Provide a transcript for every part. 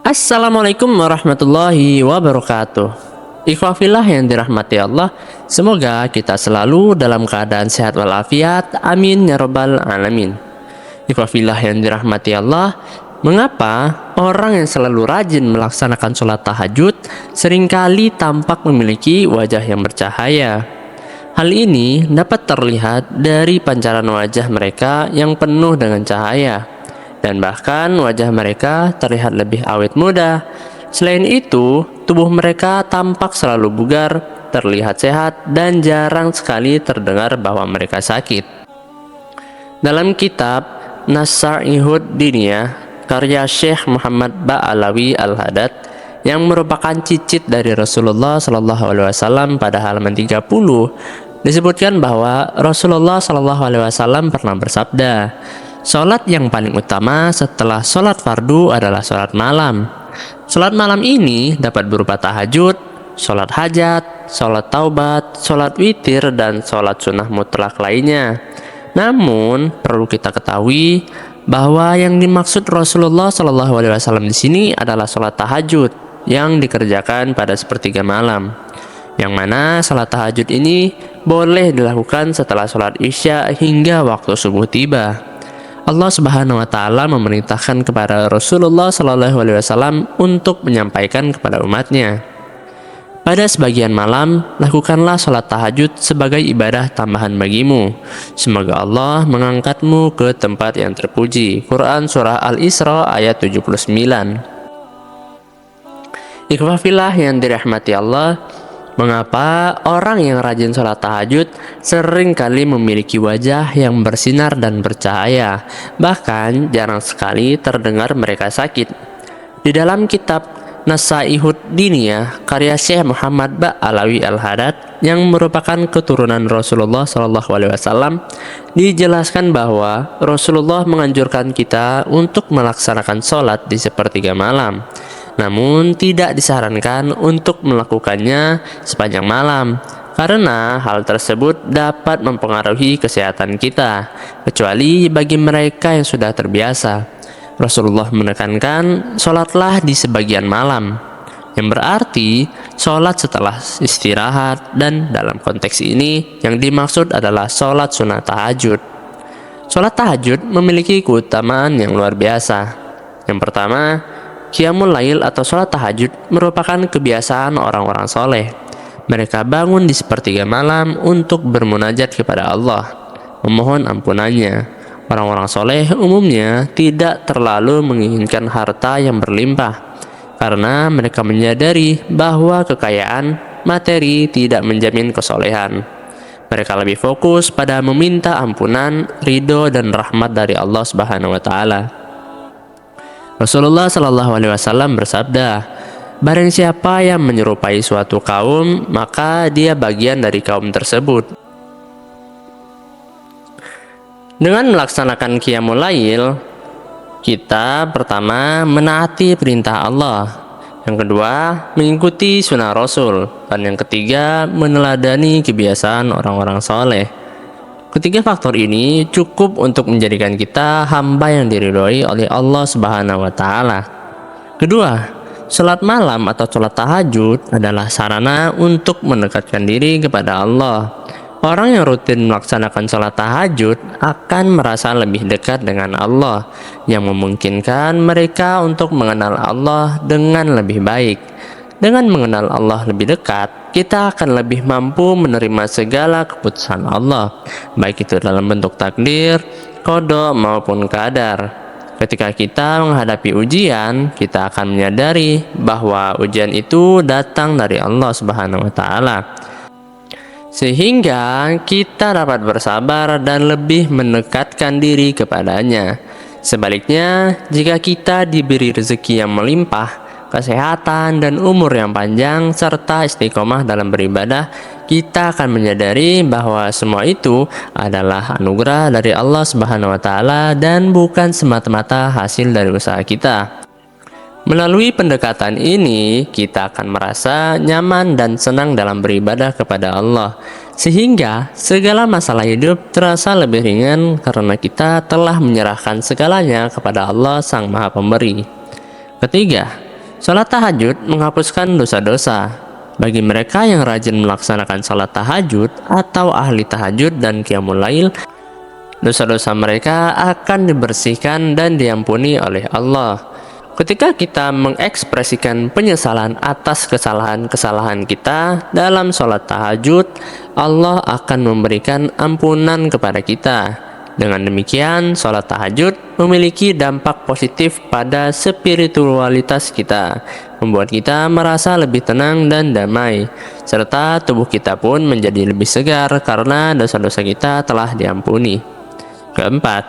Assalamualaikum warahmatullahi wabarakatuh. Ikhwafillah yang dirahmati Allah, semoga kita selalu dalam keadaan sehat walafiat. Amin ya rabbal alamin. Ikhwafillah yang dirahmati Allah, mengapa orang yang selalu rajin melaksanakan sholat tahajud seringkali tampak memiliki wajah yang bercahaya? Hal ini dapat terlihat dari pancaran wajah mereka yang penuh dengan cahaya, dan bahkan wajah mereka terlihat lebih awet muda. Selain itu, tubuh mereka tampak selalu bugar, terlihat sehat, dan jarang sekali terdengar bahwa mereka sakit. Dalam kitab Nasa'ihud Diniyah karya Syekh Muhammad Ba'alawi Al-Hadad yang merupakan cicit dari Rasulullah SAW pada halaman 30, disebutkan bahwa Rasulullah SAW pernah bersabda, "Sholat yang paling utama setelah sholat fardu adalah sholat malam. Sholat malam ini dapat berupa tahajud, sholat hajat, sholat taubat, sholat witir, dan sholat sunnah mutlak lainnya." Namun perlu kita ketahui bahwa yang dimaksud Rasulullah SAW di sini adalah sholat tahajud yang dikerjakan pada sepertiga malam, yang mana sholat tahajud ini boleh dilakukan setelah sholat isya hingga waktu subuh tiba. Allah Subhanahu wa Ta'ala memerintahkan kepada Rasulullah SAW untuk menyampaikan kepada umatnya, "Pada sebagian malam, lakukanlah sholat tahajud sebagai ibadah tambahan bagimu. Semoga Allah mengangkatmu ke tempat yang terpuji." Quran Surah Al-Isra ayat 79. Ikhwafillah yang dirahmati Allah, mengapa orang yang rajin sholat tahajud sering kali memiliki wajah yang bersinar dan bercahaya, bahkan jarang sekali terdengar mereka sakit? Di dalam kitab Nasa'ihud Diniyah karya Syekh Muhammad Ba'alawi Al-Hadad yang merupakan keturunan Rasulullah SAW, dijelaskan bahwa Rasulullah menganjurkan kita untuk melaksanakan sholat di sepertiga malam, namun tidak disarankan untuk melakukannya sepanjang malam, karena hal tersebut dapat mempengaruhi kesehatan kita, kecuali bagi mereka yang sudah terbiasa. Rasulullah menekankan sholatlah di sebagian malam, yang berarti sholat setelah istirahat, dan dalam konteks ini yang dimaksud adalah sholat sunnah tahajud. Sholat tahajud memiliki keutamaan yang luar biasa. Yang pertama, Qiyamul Lail atau sholat tahajud merupakan kebiasaan orang-orang soleh. Mereka bangun di sepertiga malam untuk bermunajat kepada Allah, memohon ampunannya. Orang-orang soleh umumnya tidak terlalu menginginkan harta yang berlimpah, karena mereka menyadari bahwa kekayaan materi tidak menjamin kesolehan. Mereka lebih fokus pada meminta ampunan, ridho, dan rahmat dari Allah Subhanahu wa Ta'ala. Rasulullah SAW bersabda, "Barang siapa yang menyerupai suatu kaum, maka dia bagian dari kaum tersebut." Dengan melaksanakan Qiyamul Lail, kita pertama menaati perintah Allah, yang kedua mengikuti sunnah Rasul, dan yang ketiga meneladani kebiasaan orang-orang soleh. Ketiga faktor ini cukup untuk menjadikan kita hamba yang diridhoi oleh Allah Subhanahu wa Ta'ala. Kedua, sholat malam atau sholat tahajud adalah sarana untuk mendekatkan diri kepada Allah. Orang yang rutin melaksanakan sholat tahajud akan merasa lebih dekat dengan Allah, yang memungkinkan mereka untuk mengenal Allah dengan lebih baik. Dengan mengenal Allah lebih dekat, kita akan lebih mampu menerima segala keputusan Allah, baik itu dalam bentuk takdir, qada, maupun qadar. Ketika kita menghadapi ujian, kita akan menyadari bahwa ujian itu datang dari Allah Subhanahu wa Ta'ala, sehingga kita dapat bersabar dan lebih mendekatkan diri kepadanya. Sebaliknya, jika kita diberi rezeki yang melimpah, kesehatan, dan umur yang panjang, serta istiqomah dalam beribadah, kita akan menyadari bahwa semua itu adalah anugerah dari Allah Subhanahu wa Ta'ala dan bukan semata-mata hasil dari usaha kita. Melalui pendekatan ini, kita akan merasa nyaman dan senang dalam beribadah kepada Allah, sehingga segala masalah hidup terasa lebih ringan karena kita telah menyerahkan segalanya kepada Allah Sang Maha Pemberi. Ketiga, Salat tahajud menghapuskan dosa-dosa. Bagi mereka yang rajin melaksanakan salat tahajud atau ahli tahajud dan qiyamul lail, dosa-dosa mereka akan dibersihkan dan diampuni oleh Allah. Ketika kita mengekspresikan penyesalan atas kesalahan-kesalahan kita dalam sholat tahajud, Allah akan memberikan ampunan kepada kita. Dengan demikian, sholat tahajud memiliki dampak positif pada spiritualitas kita, membuat kita merasa lebih tenang dan damai, serta tubuh kita pun menjadi lebih segar karena dosa-dosa kita telah diampuni. Keempat,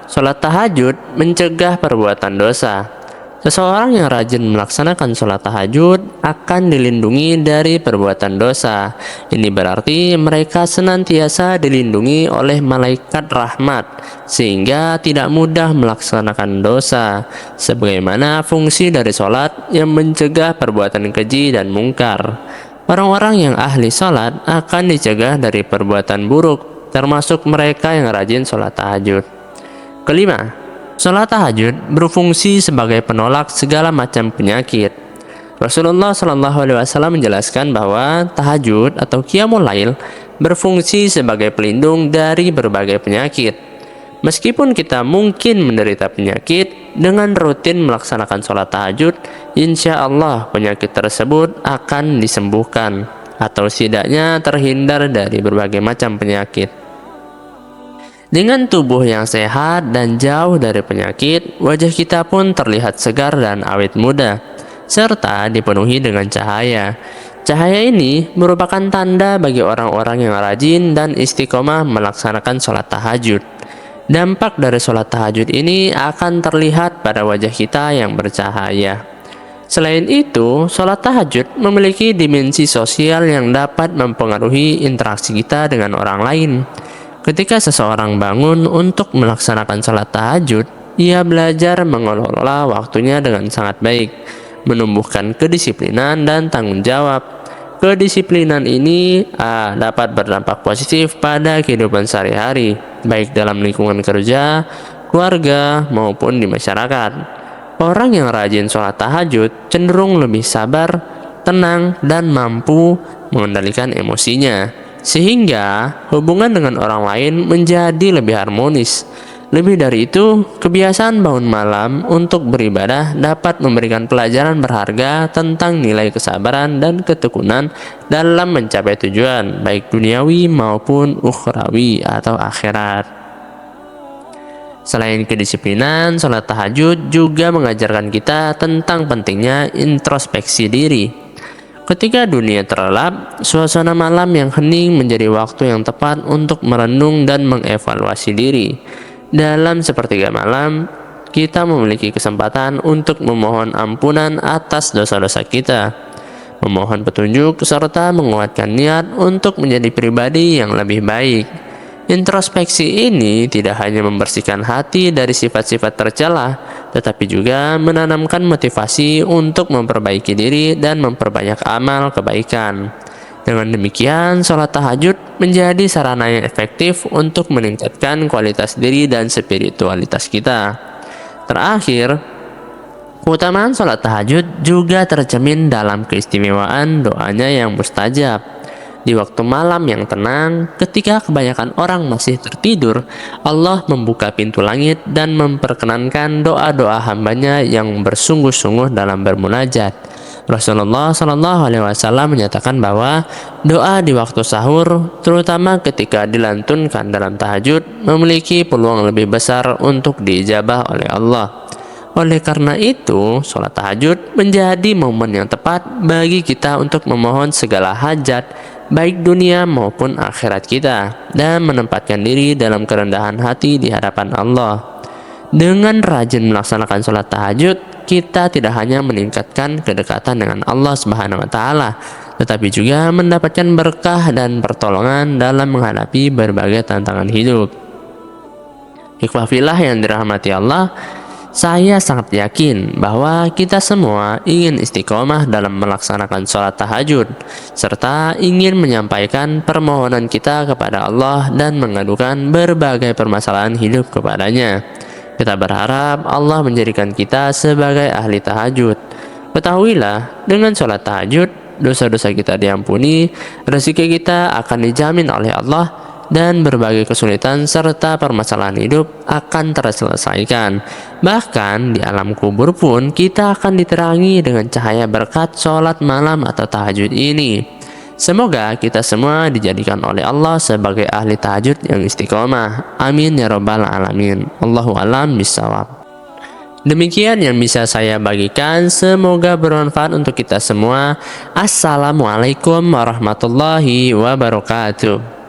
sholat tahajud mencegah perbuatan dosa. Seseorang yang rajin melaksanakan sholat tahajud akan dilindungi dari perbuatan dosa. Ini berarti mereka senantiasa dilindungi oleh malaikat rahmat, sehingga tidak mudah melaksanakan dosa, sebagaimana fungsi dari sholat yang mencegah perbuatan keji dan mungkar. Orang-orang yang ahli sholat akan dicegah dari perbuatan buruk, termasuk mereka yang rajin sholat tahajud. Kelima, sholat tahajud berfungsi sebagai penolak segala macam penyakit. Rasulullah SAW menjelaskan bahwa tahajud atau qiyamul lail berfungsi sebagai pelindung dari berbagai penyakit. Meskipun kita mungkin menderita penyakit, dengan rutin melaksanakan sholat tahajud, insya Allah penyakit tersebut akan disembuhkan, atau setidaknya terhindar dari berbagai macam penyakit. Dengan tubuh yang sehat dan jauh dari penyakit, wajah kita pun terlihat segar dan awet muda, serta dipenuhi dengan cahaya. Cahaya ini merupakan tanda bagi orang-orang yang rajin dan istiqomah melaksanakan sholat tahajud. Dampak dari sholat tahajud ini akan terlihat pada wajah kita yang bercahaya. Selain itu, sholat tahajud memiliki dimensi sosial yang dapat mempengaruhi interaksi kita dengan orang lain. Ketika seseorang bangun untuk melaksanakan sholat tahajud, ia belajar mengelola waktunya dengan sangat baik, menumbuhkan kedisiplinan dan tanggung jawab. Kedisiplinan ini dapat berdampak positif pada kehidupan sehari-hari, baik dalam lingkungan kerja, keluarga, maupun di masyarakat. Orang yang rajin sholat tahajud cenderung lebih sabar, tenang, dan mampu mengendalikan emosinya, sehingga hubungan dengan orang lain menjadi lebih harmonis. Lebih dari itu, kebiasaan bangun malam untuk beribadah dapat memberikan pelajaran berharga tentang nilai kesabaran dan ketekunan dalam mencapai tujuan, baik duniawi maupun ukhrawi atau akhirat. Selain kedisiplinan, sholat tahajud juga mengajarkan kita tentang pentingnya introspeksi diri. Ketika dunia terlelap, suasana malam yang hening menjadi waktu yang tepat untuk merenung dan mengevaluasi diri. Dalam sepertiga malam, kita memiliki kesempatan untuk memohon ampunan atas dosa-dosa kita, memohon petunjuk, serta menguatkan niat untuk menjadi pribadi yang lebih baik. Introspeksi ini tidak hanya membersihkan hati dari sifat-sifat tercela, tetapi juga menanamkan motivasi untuk memperbaiki diri dan memperbanyak amal kebaikan. Dengan demikian, sholat tahajud menjadi sarana yang efektif untuk meningkatkan kualitas diri dan spiritualitas kita. Terakhir, keutamaan sholat tahajud juga tercermin dalam keistimewaan doanya yang mustajab. Di waktu malam yang tenang, ketika kebanyakan orang masih tertidur, Allah membuka pintu langit dan memperkenankan doa-doa hambanya yang bersungguh-sungguh dalam bermunajat. Rasulullah SAW menyatakan bahwa doa di waktu sahur, terutama ketika dilantunkan dalam tahajud, memiliki peluang lebih besar untuk diijabah oleh Allah. Oleh karena itu, sholat tahajud menjadi momen yang tepat bagi kita untuk memohon segala hajat, baik dunia maupun akhirat kita, dan menempatkan diri dalam kerendahan hati di hadapan Allah. Dengan rajin melaksanakan sholat tahajud, kita tidak hanya meningkatkan kedekatan dengan Allah Subhanahu wa Ta'ala, tetapi juga mendapatkan berkah dan pertolongan dalam menghadapi berbagai tantangan hidup. Ikhwah fillah yang dirahmati Allah, saya sangat yakin bahwa kita semua ingin istiqomah dalam melaksanakan sholat tahajud, serta ingin menyampaikan permohonan kita kepada Allah dan mengadukan berbagai permasalahan hidup kepadanya. Kita berharap Allah menjadikan kita sebagai ahli tahajud. Ketahuilah, dengan sholat tahajud, dosa-dosa kita diampuni, rezeki kita akan dijamin oleh Allah, dan berbagai kesulitan serta permasalahan hidup akan terselesaikan. Bahkan di alam kubur pun kita akan diterangi dengan cahaya berkat sholat malam atau tahajud ini. Semoga kita semua dijadikan oleh Allah sebagai ahli tahajud yang istiqomah. Amin ya robbal alamin. Allahu a'lam bishawab. Demikian yang bisa saya bagikan, semoga bermanfaat untuk kita semua. Assalamualaikum warahmatullahi wabarakatuh.